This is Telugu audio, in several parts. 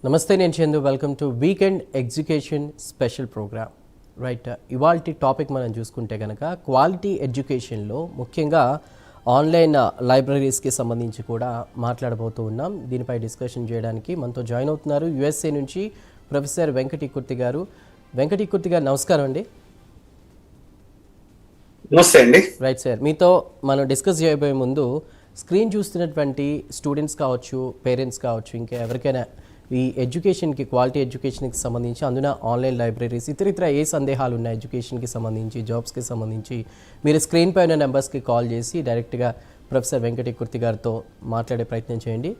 నమస్తే, నేను Chandu. Welcome to weekend education special programme. Right, ఇవాల్టి టాపిక్ మనం చూసుకుంటే కనుక క్వాలిటీ ఎడ్యుకేషన్లో ముఖ్యంగా ఆన్లైన్ లైబ్రరీస్కి సంబంధించి కూడా మాట్లాడబోతూ ఉన్నాం. దీనిపై డిస్కషన్ చేయడానికి మనతో జాయిన్ అవుతున్నారు యుఎస్ఏ నుంచి ప్రొఫెసర్ వెంకటి కుర్తి గారు. వెంకటి కుర్తి గారు, నమస్కారం అండి. నమస్తే అండి. రైట్ సార్, మీతో మనం డిస్కస్ చేయబోయే ముందు స్క్రీన్ చూస్తున్నటువంటి స్టూడెంట్స్ కావచ్చు, పేరెంట్స్ కావచ్చు, ఇంకా ఎవరికైనా ఈ ఎడ్యుకేషన్కి, క్వాలిటీ ఎడ్యుకేషన్కి సంబంధించి, అందున ఆన్లైన్ లైబ్రరీస్, ఇతర ఏ సందేహాలు ఉన్నాయి ఎడ్యుకేషన్కి సంబంధించి, జాబ్స్కి సంబంధించి, మీరు స్క్రీన్ పైన నెంబర్స్కి కాల్ చేసి డైరెక్ట్గా ప్రొఫెసర్ వెంకటి కుర్తి గారితో మాట్లాడే ప్రయత్నం చేయండి.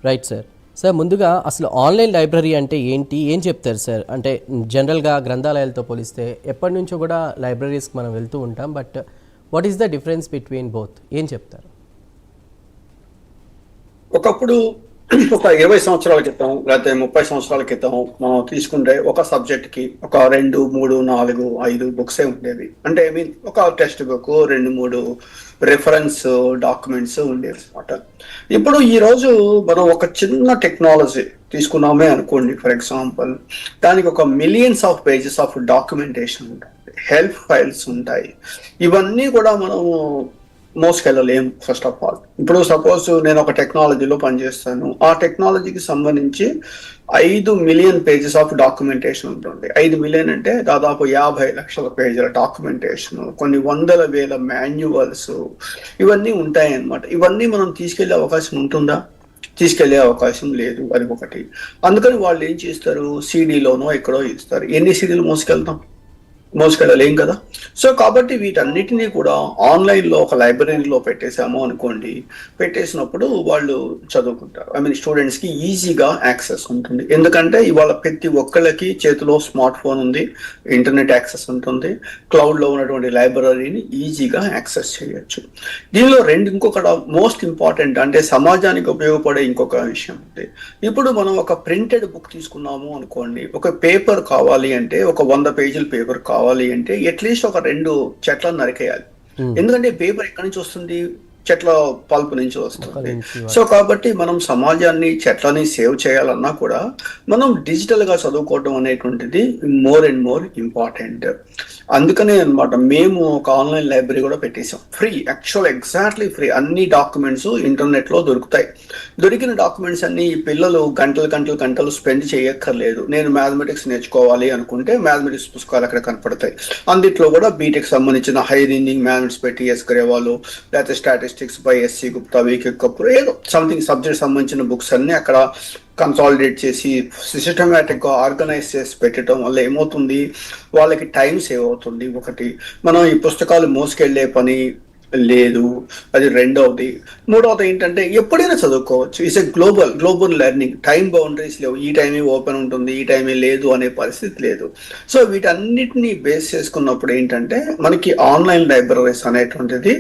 Right sir. సార్, ముందుగా అసలు ఆన్లైన్ లైబ్రరీ అంటే ఏంటి, ఏం చెప్తారు సార్? అంటే జనరల్గా గ్రంథాలయాలతో పోలిస్తే ఎప్పటి నుంచో కూడా లైబ్రరీస్కి మనం వెళ్తూ ఉంటాం, but what is the difference between both, ఏం చెప్తారు? ఒకప్పుడు ఒక 20 సంవత్సరాల క్రితం లేకపోతే 30 సంవత్సరాల క్రితం మనం తీసుకుంటే ఒక సబ్జెక్ట్ కి ఒక 2, 3, 4, 5 బుక్సే ఉండేవి. అంటే ఐ మీన్ ఒక టెక్స్ట్ బుక్, 2, 3 రెఫరెన్స్ డాక్యుమెంట్స్ ఉండేవి అనమాట. ఇప్పుడు ఈ రోజు మనం ఒక చిన్న టెక్నాలజీ తీసుకున్నామే అనుకోండి, ఫర్ ఎగ్జాంపుల్, దానికి ఒక millions of pages of documentation ఉంటాయి, హెల్ప్ ఫైల్స్ ఉంటాయి. ఇవన్నీ కూడా మనం మోసుకెళ్ళలేము. ఫస్ట్ ఆఫ్ ఆల్, ఇప్పుడు సపోజ్ నేను ఒక టెక్నాలజీలో పనిచేస్తాను, ఆ టెక్నాలజీకి సంబంధించి 5 మిలియన్ పేజెస్ ఆఫ్ డాక్యుమెంటేషన్ ఉంటుంది. 5 మిలియన్ అంటే దాదాపు 50 లక్షల పేజీల డాక్యుమెంటేషన్, కొన్ని 100,000 మాన్యువల్స్, ఇవన్నీ ఉంటాయి అన్నమాట. ఇవన్నీ మనం తీసుకెళ్లే అవకాశం ఉంటుందా? తీసుకెళ్లే అవకాశం లేదు. అది ఒకటి. అందుకని వాళ్ళు ఏం చేస్తారు, సీడీలోనో ఎక్కడో ఇస్తారు. ఎన్ని సీడీలు మోసుకెళ్ళలేం కదా. సో కాబట్టి వీటన్నిటినీ కూడా ఆన్లైన్లో ఒక లైబ్రరీలో పెట్టేశాము అనుకోండి, పెట్టేసినప్పుడు వాళ్ళు చదువుకుంటారు. ఐ మీన్ స్టూడెంట్స్కి ఈజీగా యాక్సెస్ ఉంటుంది. ఎందుకంటే ఇవాళ ప్రతి ఒక్కళ్ళకి చేతిలో స్మార్ట్ ఫోన్ ఉంది, ఇంటర్నెట్ యాక్సెస్ ఉంటుంది, క్లౌడ్లో ఉన్నటువంటి లైబ్రరీని ఈజీగా యాక్సెస్ చేయొచ్చు. దీనిలో ఇంకొక మోస్ట్ ఇంపార్టెంట్, అంటే సమాజానికి ఉపయోగపడే ఇంకొక విషయం ఉంది. ఇప్పుడు మనం ఒక ప్రింటెడ్ బుక్ తీసుకున్నాము అనుకోండి, ఒక పేపర్ కావాలి అంటే, ఒక 100 పేజీల పేపర్ కావాలి అంటే అట్లీస్ట్ ఒక 2 చెట్లను నరికేయాలి. ఎందుకంటే పేపర్ ఎక్కడి నుంచి వస్తుంది? చెట్ల పల్పు నుంచి వస్తుంది. సో కాబట్టి మనం సమాజాన్ని, చెట్లని సేవ్ చేయాలన్నా కూడా మనం డిజిటల్ గా చదువుకోవడం అనేటువంటిది మోర్ అండ్ మోర్ ఇంపార్టెంట్. అందుకనే అన్నమాట మేము ఒక ఆన్లైన్ లైబ్రరీ కూడా పెట్టేసాం. Free, exactly free. అన్ని డాక్యుమెంట్స్ ఇంటర్నెట్ లో దొరుకుతాయి. దొరికిన డాక్యుమెంట్స్ అన్ని పిల్లలు గంటలు స్పెండ్ చేయక్కర్లేదు. నేను మ్యాథమెటిక్స్ నేర్చుకోవాలి అనుకుంటే మ్యాథమెటిక్స్ పుస్తకాలు అక్కడ కనపడతాయి. అందుట్లో కూడా బీటెక్ సంబంధించిన హై రీడింగ్ మ్యాథమెటిక్స్ పెట్టి ఎస్కరేవాళ్ళు, లేకపోతే statistics by SC Gupta, VK Kapoor, ఏదో సంథింగ్ సబ్జెక్ట్ సంబంధించిన బుక్స్ అన్ని అక్కడ కన్సాలిడేట్ చేసి సిస్టమేటిక్ గా ఆర్గనైజ్ చేసి పెట్టడం వల్ల ఏమవుతుంది, వాళ్ళకి టైం సేవ్ అవుతుంది. ఒకటి, మనం ఈ పుస్తకాలు మోసుకెళ్లే పని లేదు. అది రెండవది. మూడవది ఏంటంటే ఎప్పుడైనా చదువుకోవచ్చు. It's a global learning. Time boundaries లేవు. ఈ టైమే ఓపెన్ ఉంటుంది, ఈ టైమే లేదు అనే పరిస్థితి లేదు. సో వీటన్నిటిని బేస్ చేసుకున్నప్పుడు ఏంటంటే మనకి ఆన్లైన్ లైబ్రరీస్ అనేటువంటిది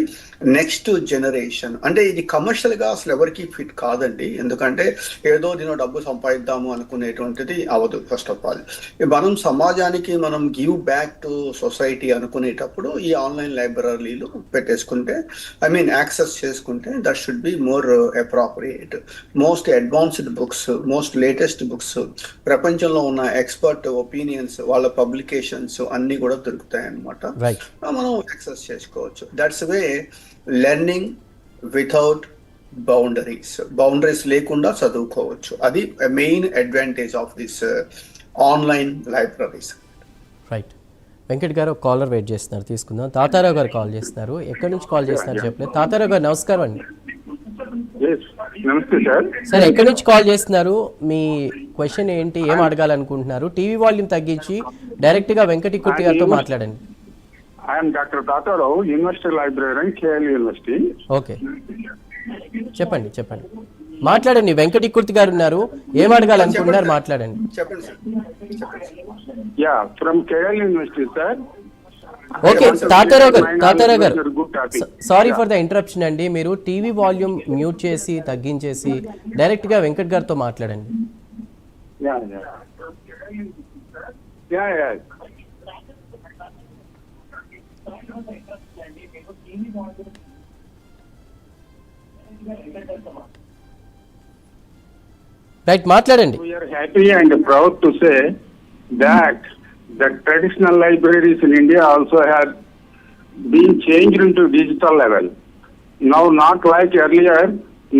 నెక్స్ట్ జనరేషన్. అంటే ఇది కమర్షియల్ గా అసలు ఎవరికి ఫిట్ కాదండి. ఎందుకంటే ఏదో దీని డబ్బు సంపాదిద్దాము అనుకునేటువంటిది అవదు. ఫస్ట్ ఆఫ్ ఆల్, మనం సమాజానికి మనం గివ్ బ్యాక్ టు సొసైటీ అనుకునేటప్పుడు ఈ ఆన్లైన్ లైబ్రరీలు పెట్టేసుకుంటే, ఐ మీన్ యాక్సెస్ చేసుకుంటే, that should be more appropriate. Most advanced books, most latest books, ప్రపంచంలో ఉన్న ఎక్స్పర్ట్ ఒపీనియన్స్, వాళ్ళ పబ్లికేషన్స్ అన్ని కూడా దొరుకుతాయి అన్నమాట. మనం యాక్సెస్ చేసుకోవచ్చు. That's way learning without boundaries లేకుండా చదువుకోవచ్చు. అది main advantage of this online libraries. Right. Venkat గారు కాలర్ వెయిట్ చేస్తున్నారు, తీసుకుందాం. తాతారావు గారు కాల్ చేస్తున్నారు. ఎక్కడి నుంచి కాల్ చేస్తున్నారు చెప్పలేదు. తాతారావు గారు, నమస్కారం అండి. నమస్తే సార్. సార్, ఎక్కడి నుంచి కాల్ చేస్తున్నారు? మీ క్వశ్చన్ ఏంటి, ఏం అడగాలనుకుంటున్నారు? టీవీ వాల్యూమ్ తగ్గించి డైరెక్ట్ గా వెంకటి కుర్తి గారితో మాట్లాడండి. I'm doctor Tatarao, university library, KL university. Okay, చెప్పండి మాట్లాడండి. వెంకటి కుర్తి గారు ఉన్నారు, ఏం అడగాలనుకుంటున్నారు మాట్లాడండి. Yeah, from KL university sir. Okay, Tatarao గారు, సారీ ఫర్ ద ఇంటరప్షన్ అండి. మీరు టీవీ వాల్యూమ్ మ్యూట్ చేసి, తగ్గించేసి డైరెక్ట్ గా వెంకట్ గారితో మాట్లాడండి. రైట్, మాట్లాడండి. happy and proud to say that the traditional libraries in India also have been changed into digital level. Now, not like earlier,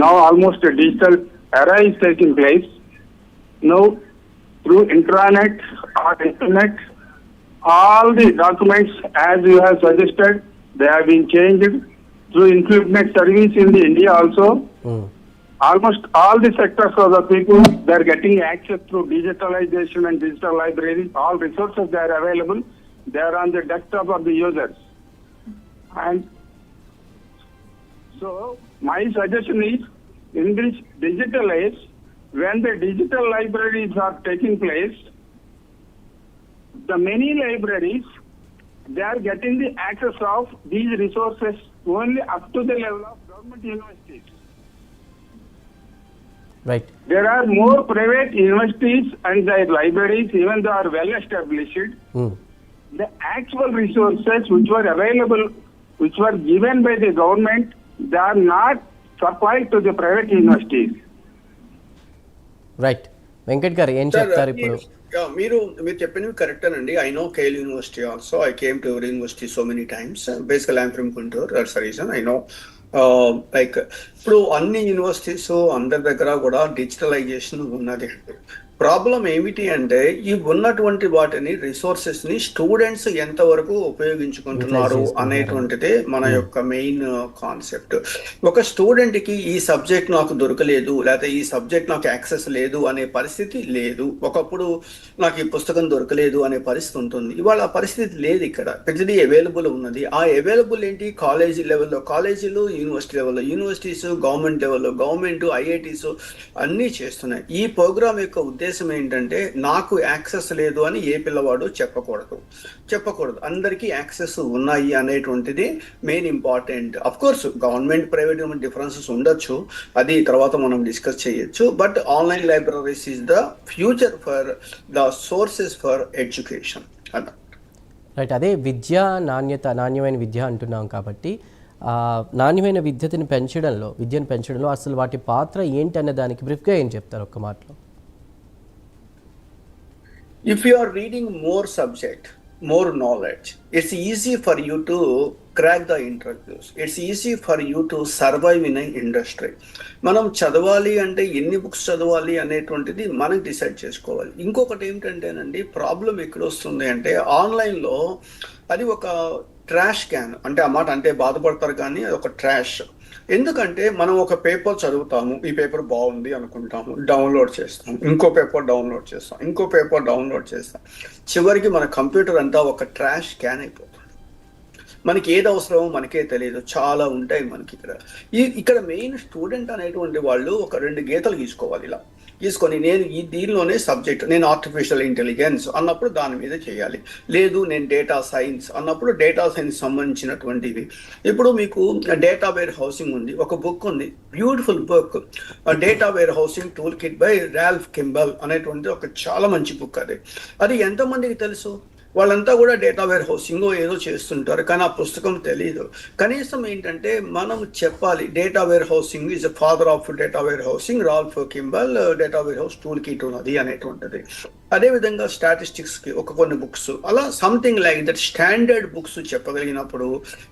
now almost a digital era is taking place. Now, through intranet or internet, all the documents, as you have suggested, they have been changed through implement service in the India also. Almost all the sectors of the people, they are getting access through digitalization and digital libraries. All resources they are available. They are on the desktop of the users. And so my suggestion is, in this digital age, when the digital libraries are taking place, the many libraries, they are getting the access of these resources only up to the level of government universities. Right. There are more private universities and their libraries, even though are well established. The actual resources which were available, which were given by the government, they are not supplied to the private universities. Right Venkat garu ఏం చెప్తారు ఇప్పుడు? మీరు చెప్పినవి కరెక్ట్ అండి. I know KL university also. I came to your university so many times. Basical I'm from Guntur. That's the reason I know. Like ఇప్పుడు అన్ని యూనివర్సిటీస్ అందరి దగ్గర కూడా డిజిటలైజేషన్ ఉన్నది. ప్రాబ్లం ఏమిటి అంటే ఈ ఉన్నటువంటి వాటిని రిసోర్సెస్ ని స్టూడెంట్స్ ఎంతవరకు ఉపయోగించుకుంటున్నారు అనేటువంటిదే మన యొక్క మెయిన్ కాన్సెప్ట్. ఒక స్టూడెంట్ కి ఈ సబ్జెక్ట్ నాకు దొరకలేదు, లేకపోతే ఈ సబ్జెక్ట్ నాకు యాక్సెస్ లేదు అనే పరిస్థితి లేదు. ఒకప్పుడు నాకు ఈ పుస్తకం దొరకలేదు అనే పరిస్థితి ఉంటుంది. ఇవాళ ఆ పరిస్థితి లేదు. ఇక్కడ ప్రతిదీ అవైలబుల్ ఉన్నది. ఆ అవైలబుల్ ఏంటి? కాలేజీ లెవెల్లో కాలేజీలు, యూనివర్సిటీ లెవెల్లో యూనివర్సిటీస్, గవర్నమెంట్ లెవెల్లో గవర్నమెంట్, ఐఐటీస్ అన్నీ చేస్తున్నాయి. ఈ ప్రోగ్రామ్ యొక్క ఉద్దేశం ఏంటంటే నాకు యాక్సెస్ లేదు అని ఏ పిల్లవాడు చెప్పకూడదు. అందరికీ యాక్సెస్ ఉన్నాయి అనేటువంటిది main important. Of course government private differences ఉండొచ్చు, అది తర్వాత మనం డిస్కస్ చేయొచ్చు. But online libraries is the future for the sources for education అన్న. రైట్. అదే విద్య నాణ్యమైన విద్య అంటున్నాం కాబట్టి నాణ్యమైన విద్యను పెంచడంలో అసలు వాటి పాత్ర ఏంటి అనే దానికి బ్రీఫ్గా ఏం చెప్తారు ఒక్క మాటలో? If you are reading more subject, more knowledge, it's easy for you to crack the interviews. It's easy for you to survive in an industry. మనం చదవాలి అంటే ఎన్ని బుక్స్ చదవాలి అనేటువంటిది మనం డిసైడ్ చేసుకోవాలి. ఇంకొకటి ఏమిటంటేనండి, ప్రాబ్లం ఎక్కడ వస్తుంది అంటే ఆన్లైన్లో అది ఒక ట్రాష్ క్యాన్ అంటే ఆ మాట అంటే బాధపడతారు, కానీ అది ఒక ట్రాష్. ఎందుకంటే మనం ఒక పేపర్ చదువుతాము, ఈ పేపర్ బాగుంది అనుకుంటాము, డౌన్లోడ్ చేస్తాం, ఇంకో పేపర్ డౌన్లోడ్ చేస్తాం, చివరికి మన కంప్యూటర్ అంతా ఒక ట్రాష్ క్యాన్ అయిపోతుంది. మనకి ఏది అవసరమో మనకే తెలియదు, చాలా ఉంటాయి మనకి ఇక్కడ మెయిన్ స్టూడెంట్ అనేటువంటి వాళ్ళు ఒక 2 గీతలు గీసుకోవాలి. ఇలా గీసుకొని నేను దీనిలోనే సబ్జెక్ట్, నేను ఆర్టిఫిషియల్ ఇంటెలిజెన్స్ అన్నప్పుడు దాని మీద చేయాలి. లేదు నేను డేటా సైన్స్ అన్నప్పుడు డేటా సైన్స్ సంబంధించినటువంటివి. ఇప్పుడు మీకు డేటా వేర్ హౌసింగ్ ఉంది, ఒక బుక్ ఉంది, beautiful book, data warehousing toolkit by Ralph Kimball అనేటువంటి ఒక చాలా మంచి బుక్. అది ఎంతమందికి తెలుసు? వాళ్ళంతా కూడా డేటా వేర్ హౌసింగ్ ఏదో చేస్తుంటారు, కానీ ఆ పుస్తకం తెలియదు. కనీసం ఏంటంటే మనం చెప్పాలి, data warehousing is father of data warehousing, Ralph Kimball data warehouse toolkit ఉన్నది అనేటువంటిది. అదేవిధంగా స్టాటిస్టిక్స్కి కొన్ని బుక్స్, అలా something like that standard books చెప్పగలిగినప్పుడు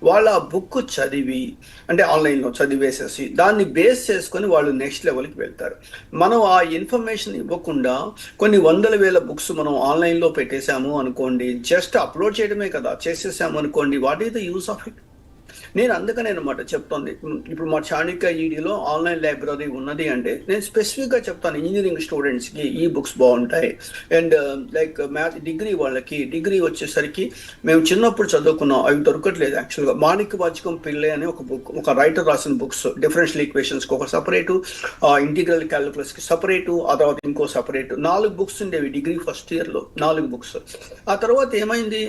వాళ్ళు ఆ బుక్ చదివి అంటే ఆన్లైన్లో చదివేసేసి దాన్ని బేస్ చేసుకొని వాళ్ళు నెక్స్ట్ లెవెల్కి వెళ్తారు. మనం ఆ ఇన్ఫర్మేషన్ ఇవ్వకుండా కొన్ని 100,000 బుక్స్ మనం ఆన్లైన్లో పెట్టేశాము అనుకోండి, జస్ట్ అప్లోడ్ చేయడమే కదా, చేసేసాము అనుకోండి, what is the use of it? నేను అందుకనే అనమాట చెప్తుంది. ఇప్పుడు మా చాణక్య ఈడీలో ఆన్లైన్ లైబ్రరీ ఉన్నది అంటే నేను స్పెసిఫిక్గా చెప్తాను, ఇంజనీరింగ్ స్టూడెంట్స్కి ఈ బుక్స్ బాగుంటాయి. అండ్ లైక్ మ్యాథ్ డిగ్రీ వాళ్ళకి, డిగ్రీ వచ్చేసరికి మేము చిన్నప్పుడు చదువుకున్నాం, అవి దొరకట్లేదు యాక్చువల్గా. మాణిక్యవాచకం పిళ్ళై అనే ఒక బుక్, ఒక రైటర్ రాసిన బుక్స్, డిఫరెన్షియల్ ఈక్వేషన్స్కి ఒక సపరేటు, ఇంటిగ్రల్ క్యాలిక్యులస్కి సపరేటు, ఆ తర్వాత ఇంకో సపరేటు, 4 బుక్స్ ఉండేవి డిగ్రీ ఫస్ట్ ఇయర్లో, 4 బుక్స్. ఆ తర్వాత ఏమైంది,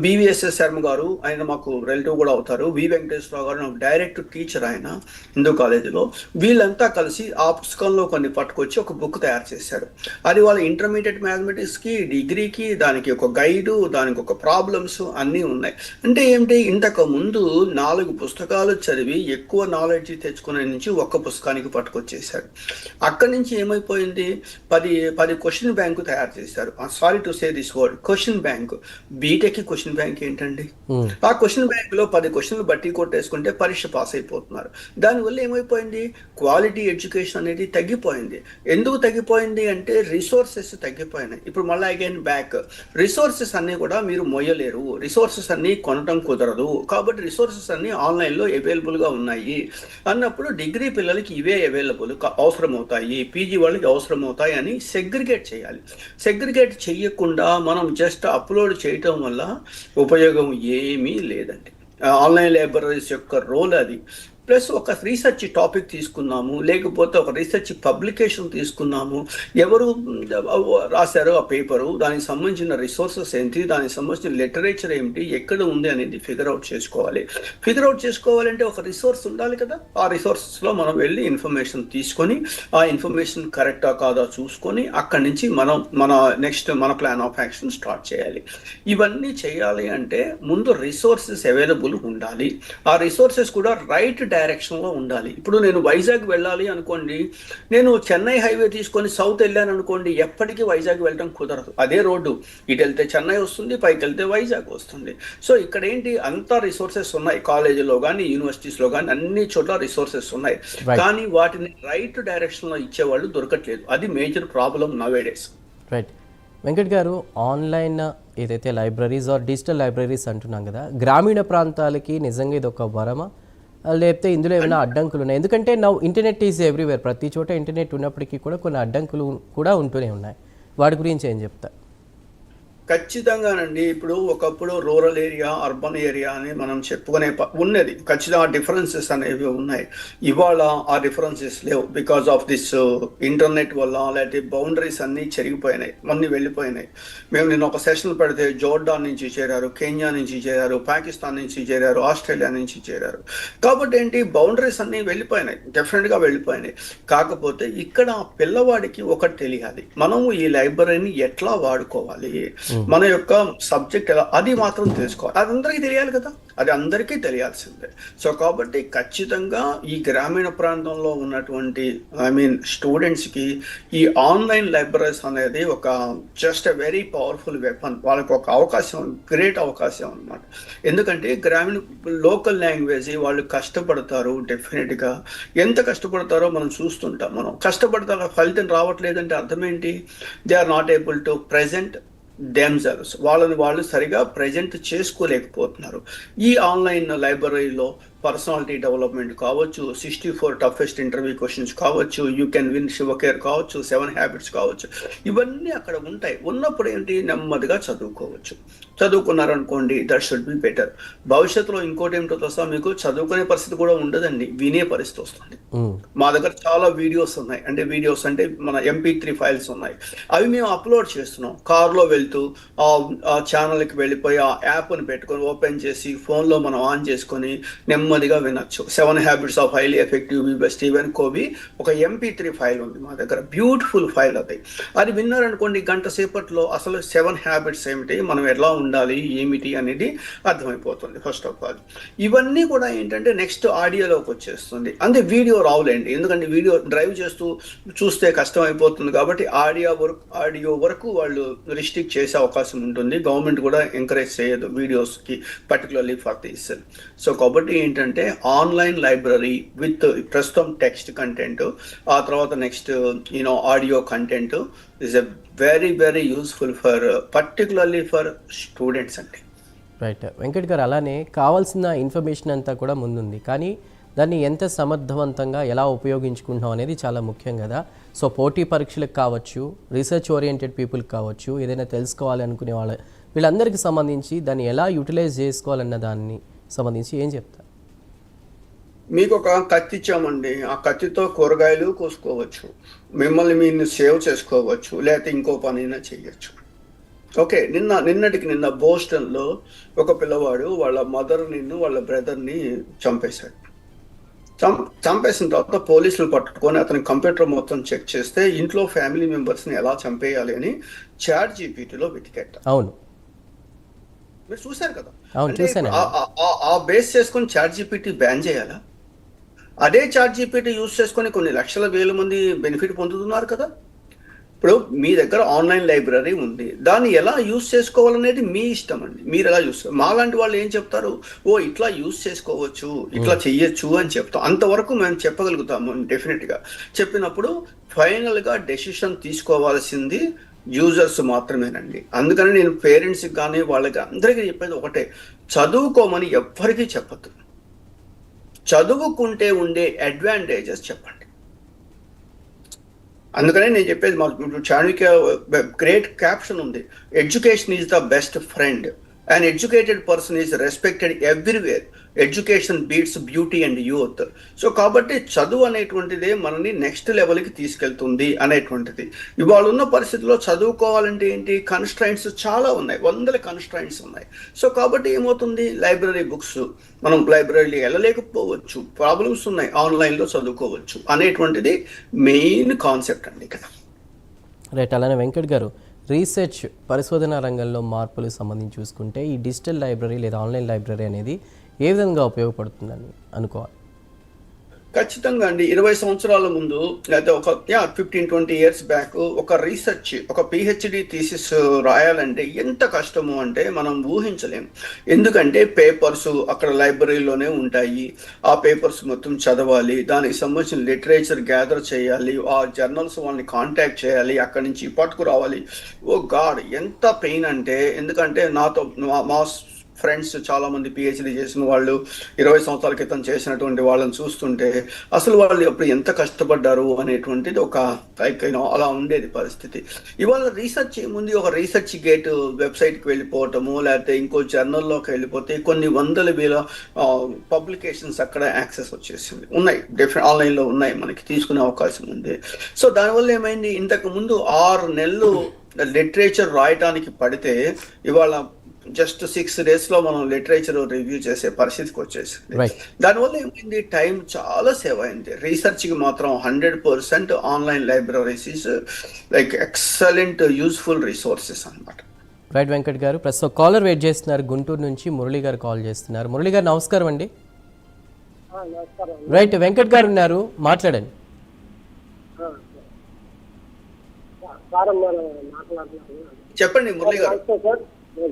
బివిఎస్ఎస్ శర్మ గారు, ఆయన మాకు రిలేటివ్ కూడా అవుతారు, వి వెంకటేశ్వరరావు గారు డైరెక్ట్ టీచర్ ఆయన హిందూ కాలేజీలో, వీళ్ళంతా కలిసి ఆ పుస్తకంలో కొన్ని పట్టుకొచ్చి ఒక బుక్ తయారు చేశారు. అది వాళ్ళ ఇంటర్మీడియట్ మ్యాథమెటిక్స్కి, డిగ్రీకి, దానికి ఒక గైడు, దానికి ఒక ప్రాబ్లమ్స్ అన్నీ ఉన్నాయి. అంటే ఏంటి, ఇంతకు ముందు 4 పుస్తకాలు చదివి ఎక్కువ నాలెడ్జ్ తెచ్చుకునే నుంచి ఒక్క పుస్తకానికి పట్టుకొచ్చేసారు. అక్కడి నుంచి ఏమైపోయింది, 10 క్వశ్చన్ బ్యాంకు తయారు చేశారు. Sorry to say this word, question bank. B Tech question bank ఏంటండి? ఆ క్వశ్చన్ బ్యాంక్ లో 10 క్వశ్చన్లు బట్టి కొట్టేసుకుంటే పరీక్ష పాస్ అయిపోతున్నారు. దానివల్ల ఏమైపోయింది, క్వాలిటీ ఎడ్యుకేషన్ అనేది తగ్గిపోయింది. ఎందుకు తగ్గిపోయింది అంటే రిసోర్సెస్ తగ్గిపోయినాయి. ఇప్పుడు మళ్ళీ అగైన్ బ్యాక్, రిసోర్సెస్ అన్నీ కూడా మీరు మొయ్యలేరు, రిసోర్సెస్ అన్నీ కొనటం కుదరదు, కాబట్టి రిసోర్సెస్ అన్నీ ఆన్లైన్లో అవైలబుల్గా ఉన్నాయి అన్నప్పుడు డిగ్రీ పిల్లలకి ఇవే అవైలబుల్ అవసరం అవుతాయి, పీజీ వాళ్ళకి అవసరం అవుతాయి అని సెగ్రిగేట్ చేయాలి. సెగ్రిగేట్ చేయకుండా మనం జస్ట్ అప్లోడ్ చేయటం వల్ల ఉపయోగం ఏమీ లేదండి. ఆన్లైన్ లైబ్రరీస్ యొక్క రోల్ అది. ప్లస్ ఒక రీసెర్చ్ టాపిక్ తీసుకున్నాము, లేకపోతే ఒక రీసెర్చ్ పబ్లికేషన్ తీసుకున్నాము, ఎవరు రాశారో ఆ పేపరు, దానికి సంబంధించిన రిసోర్సెస్ ఏంటి, దానికి సంబంధించిన లిటరేచర్ ఏమిటి, ఎక్కడ ఉంది అనేది ఫిగర్ అవుట్ చేసుకోవాలి. ఫిగర్ అవుట్ చేసుకోవాలంటే ఒక రిసోర్స్ ఉండాలి కదా. ఆ రిసోర్సెస్లో మనం వెళ్ళి ఇన్ఫర్మేషన్ తీసుకొని, ఆ ఇన్ఫర్మేషన్ కరెక్టా కాదా చూసుకొని, అక్కడి నుంచి మన ప్లాన్ ఆఫ్ యాక్షన్ స్టార్ట్ చేయాలి. ఇవన్నీ చేయాలి అంటే ముందు రిసోర్సెస్ అవైలబుల్ ఉండాలి. ఆ రిసోర్సెస్ కూడా రైట్ డైరెక్షన్లో ఉండాలి. ఇప్పుడు నేను వైజాగ్ వెళ్ళాలి అనుకోండి, నేను చెన్నై హైవే తీసుకొని సౌత్ వెళ్ళాను అనుకోండి, ఎప్పటికీ వైజాగ్ వెళ్ళడం కుదరదు. అదే రోడ్డు, ఇటు వెళ్తే చెన్నై వస్తుంది, పైకి వెళ్తే వైజాగ్ వస్తుంది. సో ఇక్కడ ఏంటి, అంతా రిసోర్సెస్ ఉన్నాయి, కాలేజీలో కానీ యూనివర్సిటీస్లో కానీ అన్ని చోట్ల రిసోర్సెస్ ఉన్నాయి, కానీ వాటిని రైట్ డైరెక్షన్లో ఇచ్చేవాళ్ళు దొరకట్లేదు. అది major problem nowadays. Right Venkat గారు, ఆన్లైన్ ఏదైతే లైబ్రరీస్ ఆర్ డిజిటల్ లైబ్రరీస్ అంటున్నాం కదా, గ్రామీణ ప్రాంతాలకి నిజంగా ఇది ఒక వరమా, లేకపోతే ఇందులో ఏమైనా అడ్డంకులు ఉన్నాయి? ఎందుకంటే నౌ ఇంటర్నెట్ ఈజ్ ఎవ్రీవేర్, ప్రతి చోట ఇంటర్నెట్ ఉన్నప్పటికీ కూడా కొన్ని అడ్డంకులు కూడా ఉంటూనే ఉన్నాయి. వాటి గురించి ఏం చెప్తారు? ఖచ్చితంగానండి. ఇప్పుడు ఒకప్పుడు రూరల్ ఏరియా, అర్బన్ ఏరియా అని మనం చెప్పుకునే ఉన్నది. ఖచ్చితంగా డిఫరెన్సెస్ అనేవి ఉన్నాయి. ఇవాళ ఆ డిఫరెన్సెస్ లేవు. బికాస్ ఆఫ్ దిస్ ఇంటర్నెట్ వల్ల, లేకపోతే బౌండరీస్ అన్నీ చెరిగిపోయినాయి, అన్నీ వెళ్ళిపోయినాయి. మేము నిన్న ఒక సెషన్ పెడితే జోర్డాన్ నుంచి చేరారు, కెన్యా నుంచి చేరారు, పాకిస్తాన్ నుంచి చేరారు, ఆస్ట్రేలియా నుంచి చేరారు. కాబట్టి ఏంటి, బౌండరీస్ అన్నీ వెళ్ళిపోయినాయి, డెఫినెట్గా వెళ్ళిపోయినాయి. కాకపోతే ఇక్కడ పిల్లవాడికి ఒకటి తెలియాలి, మనము ఈ లైబ్రరీని ఎట్లా వాడుకోవాలి, మన యొక్క సబ్జెక్ట్ ఎలా, అది మాత్రం తెలుసుకోవాలి. అది అందరికీ తెలియాలి కదా, అది అందరికీ తెలియాల్సిందే. సో కాబట్టి ఖచ్చితంగా ఈ గ్రామీణ ప్రాంతంలో ఉన్నటువంటి స్టూడెంట్స్కి ఈ ఆన్లైన్ లైబ్రరీస్ అనేది ఒక just a very powerful weapon. వాళ్ళకి ఒక అవకాశం, గ్రేట్ అవకాశం అన్నమాట. ఎందుకంటే గ్రామీణ లోకల్ లాంగ్వేజ్ వాళ్ళు కష్టపడతారు, డెఫినెట్గా ఎంత కష్టపడతారో మనం చూస్తుంటాం. మనం కష్టపడతారు, ఫలితం రావట్లేదంటే అర్థం ఏంటి, they are not able to present themselves, వాళ్ళని వాళ్ళు సరిగా ప్రజెంట్ చేసుకోలేకపోతున్నారు. ఈ ఆన్లైన్ లైబ్రరీలో పర్సనాలిటీ డెవలప్మెంట్ కావచ్చు, 64 టఫెస్ట్ ఇంటర్వ్యూ క్వశ్చన్స్ కావచ్చు, యూ కెన్ విన్ శివకేర్ కావచ్చు, 7 హ్యాబిట్స్ కావచ్చు, ఇవన్నీ అక్కడ ఉంటాయి. ఉన్నప్పుడు ఏంటి, నెమ్మదిగా చదువుకోవచ్చు. చదువుకున్నారనుకోండి, దట్ షుడ్ బి బెటర్. భవిష్యత్తులో ఇంకోటి ఏమిటో తెలుసా, మీకు చదువుకునే పరిస్థితి కూడా ఉండదండి, వినే పరిస్థితి వస్తుంది. మా దగ్గర చాలా వీడియోస్ ఉన్నాయి, అంటే వీడియోస్ అంటే మన MP3 ఫైల్స్ ఉన్నాయి, అవి మేము అప్లోడ్ చేస్తున్నాం. కార్లో వెళ్తూ ఆ ఛానల్కి వెళ్ళిపోయి ఆ యాప్ని పెట్టుకొని ఓపెన్ చేసి ఫోన్లో మనం ఆన్ చేసుకొని నెమ్మదిగా వినొచ్చు. 7 habits of highly effective by Steven Covey ఒక MP3 ఫైల్ ఉంది మా దగ్గర, బ్యూటిఫుల్ ఫైల్. అది విన్నారనుకోండి, గంట సేపట్లో అసలు 7 హ్యాబిట్స్ ఏమిటి, మనం ఎలా ఉండాలి, ఏమిటి అనేది అర్థమైపోతుంది. ఫస్ట్ ఆఫ్ ఆల్ ఇవన్నీ కూడా ఏంటంటే నెక్స్ట్ ఆడియోలోకి వచ్చేస్తుంది. అంటే వీడియో రావులేండి, ఎందుకంటే వీడియో డ్రైవ్ చేస్తూ చూస్తే కష్టం అయిపోతుంది. కాబట్టి ఆడియో వరకు వాళ్ళు రిస్ట్రిక్ట్ చేసే అవకాశం ఉంటుంది. గవర్నమెంట్ కూడా ఎంకరేజ్ చేయదు వీడియోస్కి, పర్టికులర్లీ ఫర్ దిస్. సో కాబట్టి ఏంటంటే ఆన్లైన్ లైబ్రరీ విత్ ప్రస్తుతం టెక్స్ట్ కంటెంట్, ఆ తర్వాత next audio content is a very very useful for particularly for students అండి. రైట్ వెంకట్ గారు, అలానే కావాల్సిన ఇన్ఫర్మేషన్ అంతా కూడా ముందుంది, కానీ దాన్ని ఎంత సమర్థవంతంగా ఎలా ఉపయోగించుకుంటున్నాం అనేది చాలా ముఖ్యం కదా. సో పోటీ పరీక్షలకు కావచ్చు, రీసెర్చ్ ఓరియంటెడ్ పీపుల్కి కావచ్చు, ఏదైనా తెలుసుకోవాలి అనుకునే వీళ్ళందరికీ సంబంధించి దాన్ని ఎలా యూటిలైజ్ చేసుకోవాలన్న దాన్ని సంబంధించి ఏం చెప్తారు? మీకు ఒక కత్తి ఇచ్చామండి, ఆ కత్తితో కూరగాయలు కోసుకోవచ్చు, మిమ్మల్ని మీరు సేవ్ చేసుకోవచ్చు, లేకపోతే ఇంకో పనైనా చేయొచ్చు. ఓకే, నిన్న బోస్టన్ లో ఒక పిల్లవాడు వాళ్ళ మదర్ వాళ్ళ బ్రదర్ ని చంపేశాడు. చంపేసిన తర్వాత పోలీసులు పట్టుకొని అతని కంప్యూటర్ మొత్తం చెక్ చేస్తే ఇంట్లో ఫ్యామిలీ మెంబర్స్ ని ఎలా చంపేయాలి అని చాట్ జీపీటీలో వెతికేట. అవును, మీరు చూశారు కదా. అవును, అంటే చూశాను. ఆ బేస్ చేసుకొని చాట్ జీపీటీ బ్యాన్ చేయాలా? అదే చాట్ జీపీటీ యూజ్ చేసుకొని కొన్ని లక్షల వేల మంది బెనిఫిట్ పొందుతున్నారు కదా. ఇప్పుడు మీ దగ్గర ఆన్లైన్ లైబ్రరీ ఉంది, దాన్ని ఎలా యూజ్ చేసుకోవాలనేది మీ ఇష్టం అండి. మీరు ఎలా యూస్, మాలాంటి వాళ్ళు ఏం చెప్తారు, ఓ ఇట్లా యూజ్ చేసుకోవచ్చు, ఇట్లా చెయ్యొచ్చు అని చెప్తాం. అంతవరకు మేము చెప్పగలుగుతాము డెఫినెట్ గా. చెప్పినప్పుడు ఫైనల్ గా డెసిషన్ తీసుకోవాల్సింది యూజర్స్ మాత్రమేనండి. అందుకని నేను పేరెంట్స్ కానీ వాళ్ళకి అందరికీ చెప్పేది ఒకటే, చదువుకోమని ఎవ్వరికీ చెప్పద్దు. చదువుకుంటే ఉండే అడ్వాంటేజెస్ చెప్పండి. అందుకనే నేను చెప్పేది, మా చాణక్య గ్రేట్ క్యాప్షన్ ఉంది, education is the best friend, uneducated person is respected everywhere, education beats beauty and youth. So కాబట్టి చదువు అనేటువంటిదే మనని నెక్స్ట్ లెవెల్కి తీసుకెళ్తుంది అనేటువంటిది. ఇవాళ ఉన్న పరిస్థితిలో చదువుకోవాలంటే ఏంటి, కన్స్ట్రైంట్స్ చాలా ఉన్నాయి, వందల కన్స్ట్రైంట్స్ ఉన్నాయి. సో కాబట్టి ఏమవుతుంది, లైబ్రరీ బుక్స్, మనం లైబ్రరీకి వెళ్ళలేకపోవచ్చు, ప్రాబ్లమ్స్ ఉన్నాయి, ఆన్లైన్లో చదువుకోవచ్చు అనేటువంటిది మెయిన్ కాన్సెప్ట్ అండి ఇక్కడ. రైట్. అలానే వెంకట్ గారు, రీసెర్చ్ పరిశోధన రంగంలో మార్పులకు సంబంధించి చూసుకుంటే ఈ డిజిటల్ లైబ్రరీ లేదా ఆన్లైన్ లైబ్రరీ అనేది ఏ విధంగా ఉపయోగపడుతుందని అనుకోవాలి? ఖచ్చితంగా అండి. 20 సంవత్సరాల ముందు లేదా ఒక 15-20 ఇయర్స్ బ్యాక్ ఒక రీసెర్చ్, ఒక పిహెచ్డి థీసిస్ రాయాలంటే ఎంత కష్టము అంటే మనం ఊహించలేం. ఎందుకంటే పేపర్స్ అక్కడ లైబ్రరీలోనే ఉంటాయి, ఆ పేపర్స్ మొత్తం చదవాలి, దానికి సంబంధించిన లిటరేచర్ గ్యాదర్ చేయాలి, ఆ జర్నల్స్ వాళ్ళని కాంటాక్ట్ చేయాలి, అక్కడి నుంచి పట్టుకురావాలి. ఓ గాడ్, ఎంత పెయిన్ అంటే. ఎందుకంటే నాతో మా ఫ్రెండ్స్ చాలా మంది పిహెచ్డి చేసిన వాళ్ళు 20 సంవత్సరాల క్రితం చేసినటువంటి వాళ్ళని చూస్తుంటే అసలు వాళ్ళు అప్పుడు ఎంత కష్టపడ్డారు అనేటువంటిది ఒక అలా ఉండేది పరిస్థితి. ఇవాళ రీసెర్చ్ ఏముంది, ఒక రీసెర్చ్ గేట్ వెబ్సైట్కి వెళ్ళిపోవటము, లేకపోతే ఇంకో జర్నల్లోకి వెళ్ళిపోతే కొన్ని వందల వేల పబ్లికేషన్స్ అక్కడ యాక్సెస్ వచ్చేసింది, ఉన్నాయి, ఆన్లైన్లో ఉన్నాయి, మనకి తీసుకునే అవకాశం ఉంది. సో దానివల్ల ఏమైంది, ఇంతకు ముందు 6 నెలలు లిటరేచర్ రాయటానికి పడితే ఇవాళ జస్ట్ 6 days లో మనం లిటరేచర్ రివ్యూ చేసే పరిస్థితికి వచ్చేసింది. దానివల్ల ఏమైంది, టైం చాలా సేవ్ అయింది. రీసెర్చ్ కి మాత్రం 100% online libraries is like excellent useful resources అన్నమాట. రైట్ వెంకట్ గారు, ప్రస్తుతం కాలర్ వెయిట్ చేస్తున్నారు, గుంటూరు నుంచి మురళి గారు కాల్ చేస్తున్నారు. మురళి గారు నమస్కారం అండి. రైట్, వెంకట్ గారు ఉన్నారు, మాట్లాడండి. చెప్పండి మురళి గారు.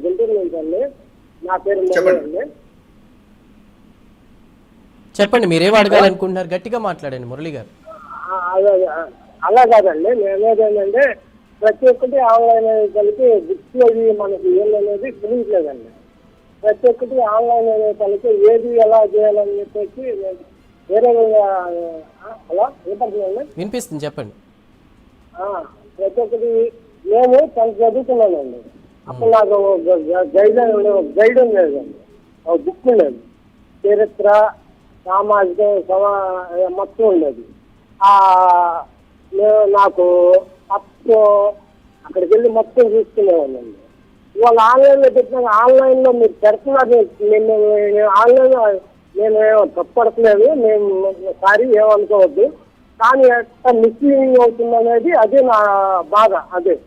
గుంటూరు నుంచి అండి, నా పేరు మురళి అండి. చెప్పండి, మీరేం అడగాలనుకుంటున్నారు, గట్టిగా మాట్లాడండి మురళి గారు. అలా కాదండి, మేమేదంటే ప్రతి ఒక్కటి ఆన్లైన్ కలిపి బుక్స్ అవి మనకి ఏమనేది తెలియట్లేదండి. ప్రతి ఒక్కటి ఆన్లైన్ అనే కలిపి ఏది ఎలా చేయాలని చెప్పేసి వేరే అలా ఏపడుతుందండి. వినిపిస్తుంది, చెప్పండి. ప్రతి ఒక్కటి మేము తను చదువుతున్నానండి. అప్పుడు నాకు గైడ్ ఉండేదండి, ఒక బుక్ ఉండేది, చరిత్ర, సామాజిక మొత్తం ఉండేది. నాకు అప్పుడు అక్కడికి వెళ్ళి మొత్తం చూసుకునేవాళ్ళండి. ఇవాళ ఆన్లైన్లో పెట్టిన, ఆన్లైన్లో మీరు పెడుతున్నారు, నేను ఆన్లైన్లో నేను తప్పడట్లేదు, మేము సారీ ఏమనుకోవద్దు, కానీ ఎంత మిస్లీడింగ్ అవుతుంది అనేది అదే నా బాధ. అదే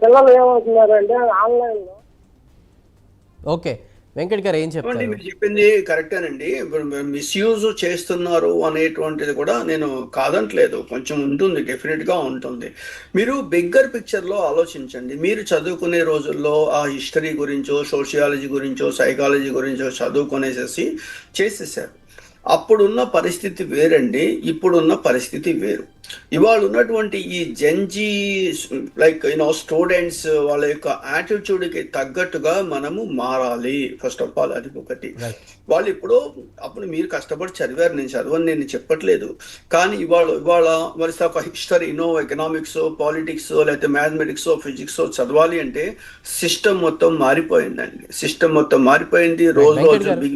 పిల్లలు ఏమవుతున్నారంటే ఆన్లైన్లో. ఓకే వెంకట్ గారు, ఏం చెప్పండి? మీరు చెప్పింది కరెక్టేనండి. ఇప్పుడు మిస్యూజ్ చేస్తున్నారు అనేటువంటిది కూడా నేను కాదంటలేదు, కొంచెం ఉంటుంది, డెఫినెట్ గా ఉంటుంది. మీరు బిగ్గర్ పిక్చర్ లో ఆలోచించండి. మీరు చదువుకునే రోజుల్లో ఆ హిస్టరీ గురించో, సోషియాలజీ గురించో, సైకాలజీ గురించో చదువుకునేసేసి చేసేసారు. అప్పుడున్న పరిస్థితి వేరండి, ఇప్పుడున్న పరిస్థితి వేరు. ఇవాళ ఉన్నటువంటి ఈ జెన్జీ లైక్ స్టూడెంట్స్ వాళ్ళ యొక్క యాటిట్యూడ్కి తగ్గట్టుగా మనము మారాలి. ఫస్ట్ ఆఫ్ ఆల్ అది ఒకటి. వాళ్ళు అప్పుడు మీరు కష్టపడి చదివారు, నేను చదవని నేను చెప్పట్లేదు, కానీ ఇవాళ వరుస ఒక హిస్టరీనో, ఎకనామిక్స్, పాలిటిక్స్, లేకపోతే మ్యాథమెటిక్స్, ఫిజిక్స్ చదవాలి అంటే సిస్టమ్ మొత్తం మారిపోయిందండి. సిస్టమ్ మొత్తం మారిపోయింది, రోజు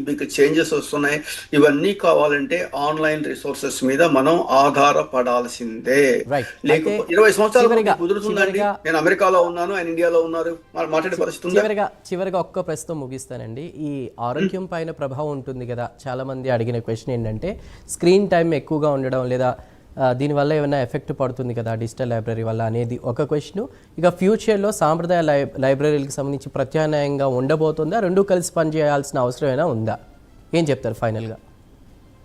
బిగ్ చేంజెస్ వస్తున్నాయి. ఇవన్నీ కావాలంటే ఆన్లైన్ రిసోర్సెస్ మీద మనం ఆధారపడాల్సి ఉండాల్సిందే. Right. లేకపోతే అయితే 20 సంవత్సరాలు చివరిగా- కుదురుతుందండి. చివరిగా- నేను అమెరికాలో ఉన్నాను, ఆయన ఇండియాలో ఉన్నారు, మాట్లాడే పరిస్థితి ఉందా? చివరిగా ఒక్క ప్రశ్న ముగిస్తానండి. ఈ ఆరోగ్యం పైన ప్రభావం ఉంటుంది కదా, చాలా మంది అడిగిన క్వశ్చన్ ఏంటంటే స్క్రీన్ టైం ఎక్కువగా ఉండడం లేదా దీనివల్ల ఏమైనా ఎఫెక్ట్ పడుతుంది కదా డిజిటల్ లైబ్రరీ వల్ల అనేది ఒక క్వశ్చన్. ఇక ఫ్యూచర్లో సాంప్రదాయ లైబ్రరీలకు సంబంధించి ప్రత్యామ్నాయంగా ఉండబోతుందా, రెండు కలిసి పనిచేయాల్సిన అవసరం ఏమైనా ఉందా? ఏం చెప్తారు ఫైనల్గా?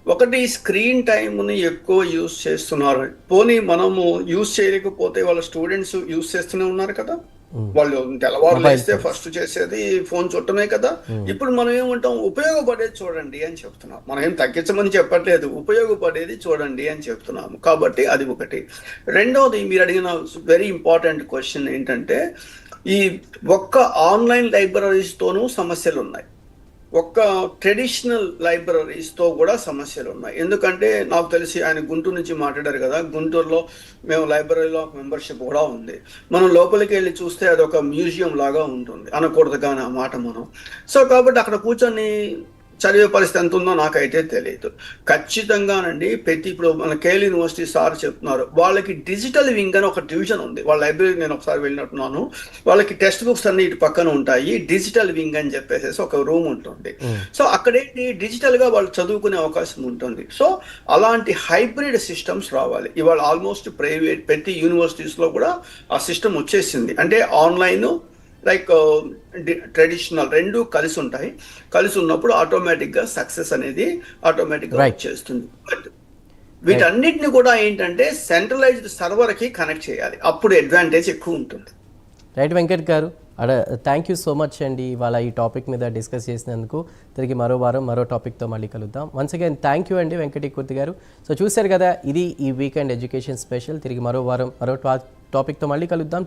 ఒకటి, స్క్రీన్ టైంని ఎక్కువ యూజ్ చేస్తున్నారు. పోనీ మనము యూజ్ చేయలేకపోతే వాళ్ళ స్టూడెంట్స్ యూజ్ చేస్తూనే ఉన్నారు కదా. వాళ్ళు తెల్లవారు లేస్తే ఫస్ట్ చేసేది ఫోన్ చుట్టమే కదా. ఇప్పుడు మనం ఏమంటాం, ఉపయోగపడేది చూడండి అని చెప్తున్నాం. మనం ఏం తగ్గించమని చెప్పట్లేదు, ఉపయోగపడేది చూడండి అని చెప్తున్నాము. కాబట్టి అది ఒకటి. రెండోది, మీరు అడిగిన వెరీ ఇంపార్టెంట్ క్వశ్చన్ ఏంటంటే, ఈ ఒక్క ఆన్లైన్ లైబ్రరీస్తోనూ సమస్యలు ఉన్నాయి, ఒక్క ట్రెడిషనల్ లైబ్రరీస్తో కూడా సమస్యలు ఉన్నాయి. ఎందుకంటే నాకు తెలిసి ఆయన గుంటూరు నుంచి మాట్లాడారు కదా, గుంటూరులో మేము లైబ్రరీలో మెంబర్షిప్ కూడా ఉంది. మనం లోపలికి వెళ్ళి చూస్తే అది ఒక మ్యూజియం లాగా ఉంటుంది, అనకూడదు కానీ ఆ మాట మనం. సో కాబట్టి అక్కడ కూర్చొని చదివే పరిస్థితి ఎంత ఉందో నాకైతే తెలియదు. ఖచ్చితంగానండి ఇప్పుడు మన కేఎల్ యూనివర్సిటీ సార్ చెప్తున్నారు, వాళ్ళకి డిజిటల్ వింగ్ అని ఒక డివిజన్ ఉంది వాళ్ళ లైబ్రరీ. నేను ఒకసారి వెళ్ళినట్టున్నాను, వాళ్ళకి టెక్స్ట్ బుక్స్ అన్ని ఇటు పక్కన ఉంటాయి, డిజిటల్ వింగ్ అని చెప్పేసి ఒక రూమ్ ఉంటుంది. సో అక్కడేంటి, డిజిటల్ గా వాళ్ళు చదువుకునే అవకాశం ఉంటుంది. సో అలాంటి హైబ్రిడ్ సిస్టమ్స్ రావాలి. ఇవాళ ఆల్మోస్ట్ ప్రైవేట్ ప్రతి యూనివర్సిటీస్ లో కూడా ఆ సిస్టమ్ వచ్చేసింది. అంటే ఆన్లైన్ లైక్ ట్రెడిషనల్ రెండు కలిసి ఉంటాయి. కలిసి ఉన్నప్పుడు ఆటోమేటిక్గా సక్సెస్ అనేది ఆటోమేటిక్గా వచ్చేస్తుంది. బట్ వీటన్నిటిని కూడా ఏంటంటే సెంట్రలైజ్డ్ సర్వర్కి కనెక్ట్ చేయాలి, అప్పుడు అడ్వాంటేజ్ ఎక్కువ ఉంటుంది. రైట్ వెంకట్ గారు, థ్యాంక్ యూ సో మచ్ అండి ఇవాళ ఈ టాపిక్ మీద డిస్కస్ చేసినందుకు. తిరిగి మరో వారం మరో టాపిక్తో మళ్ళీ కలుద్దాం. వన్స్ అగైన్ థ్యాంక్ యూ అండి వెంకటి కుర్తి గారు. సో చూశారు కదా, ఇది ఈ వీకెండ్ ఎడ్యుకేషన్ స్పెషల్. తిరిగి మరో వారం మరో టాపిక్తో మళ్ళీ కలుద్దాం.